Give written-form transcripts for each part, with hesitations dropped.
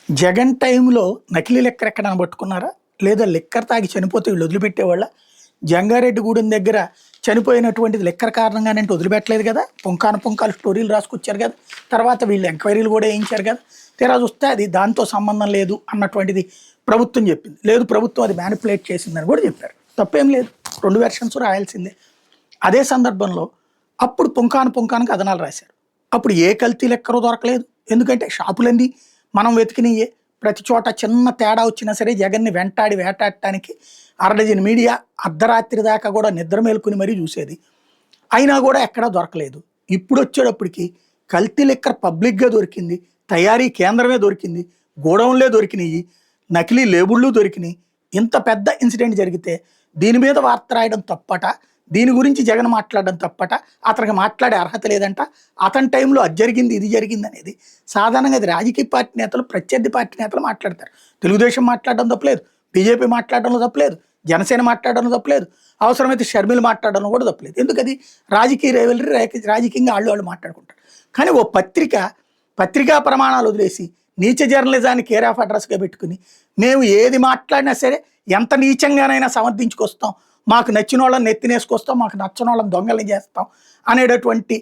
జగన్ టైంలో నకిలీ లిక్కర్ ఎక్కడైనా పట్టుకున్నారా? లేదా లిక్కర్ తాగి చనిపోతే వీళ్ళు వదిలిపెట్టేవాళ్ళ? జంగారెడ్డిగూడెం దగ్గర చనిపోయినటువంటిది లిక్కర్ కారణంగానే అంటే వదిలిపెట్టలేదు కదా! పుంకాను పుంకాలు స్టోరీలు రాసుకొచ్చారు కదా! తర్వాత వీళ్ళు ఎంక్వైరీలు కూడా వేయించారు కదా! తీరా చూస్తే అది దాంతో సంబంధం లేదు అన్నటువంటిది ప్రభుత్వం చెప్పింది. లేదు ప్రభుత్వం అది మ్యానిపులేట్ చేసిందని కూడా చెప్పారు. తప్పేం లేదు. 2 వెర్షన్స్ రాయాల్సిందే. అదే సందర్భంలో అప్పుడు పుంకాను పుంకాను కథనాలు రాశారు. అప్పుడు ఏ కల్తీ లెక్కరో దొరకలేదు. ఎందుకంటే షాపులన్నీ మనం వెతికినయే. ప్రతి చోట చిన్న తేడా వచ్చినా సరే జగన్‌ని వెంటాడి వేటాడటానికి అరడజను మీడియా అర్ధరాత్రి దాకా కూడా నిద్ర మేలుకొని మరీ చూసేది. అయినా కూడా ఎక్కడా దొరకలేదు. ఇప్పుడొచ్చేటప్పటికి కల్తీ లిక్కర్ పబ్లిక్‌గా దొరికింది. తయారీ కేంద్రమే దొరికింది. గోడౌన్‌లే దొరికినియి. నకిలీ లేబుళ్ళు దొరికినియి. ఇంత పెద్ద ఇన్సిడెంట్ జరిగితే దీని మీద వార్త రాయడం తప్పట. దీని గురించి జగన్ మాట్లాడడం తప్పట. అతనికి మాట్లాడే అర్హత లేదంట. అతని టైంలో అది జరిగింది, ఇది జరిగింది అనేది సాధారణంగా అది రాజకీయ పార్టీ నేతలు, ప్రత్యర్థి పార్టీ నేతలు మాట్లాడతారు. తెలుగుదేశం మాట్లాడడం తప్పలేదు. బీజేపీ మాట్లాడడంలో తప్పలేదు. జనసేన మాట్లాడడంలో తప్పలేదు. అవసరమైతే షర్మిల మాట్లాడడంలో కూడా తప్పలేదు. ఎందుకది రాజకీయ రైవలరీ, రాజకీయంగా వాళ్ళు మాట్లాడుకుంటారు. కానీ ఓ పత్రికా ప్రమాణాలు వదిలేసి నీచ జర్నలిజాన్ని కేర్ ఆఫ్ అడ్రస్గా పెట్టుకుని మేము ఏది మాట్లాడినా సరే ఎంత నీచంగానైనా సమర్థించుకొస్తాం, మాకు నచ్చిన వాళ్ళని నెత్తినేసుకొస్తాం, మాకు నచ్చని వాళ్ళని దొంగల్ని చేస్తాం అనేటటువంటి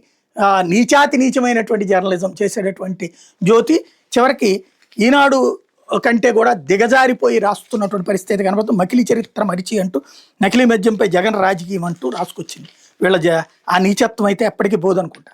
నీచమైనటువంటి జర్నలిజం చేసేటటువంటి జ్యోతి చివరికి ఈనాడు కంటే కూడా దిగజారిపోయి రాస్తున్నటువంటి పరిస్థితి కనబడుతుంది. మకిలీ చరిత్ర మరిచి అంటూ నకిలీ మద్యంపై జగన్ రాజకీయం అంటూ రాసుకొచ్చింది. వీళ్ళ ఆ నీచత్వం అయితే ఎప్పటికీ పోదనుకుంటా.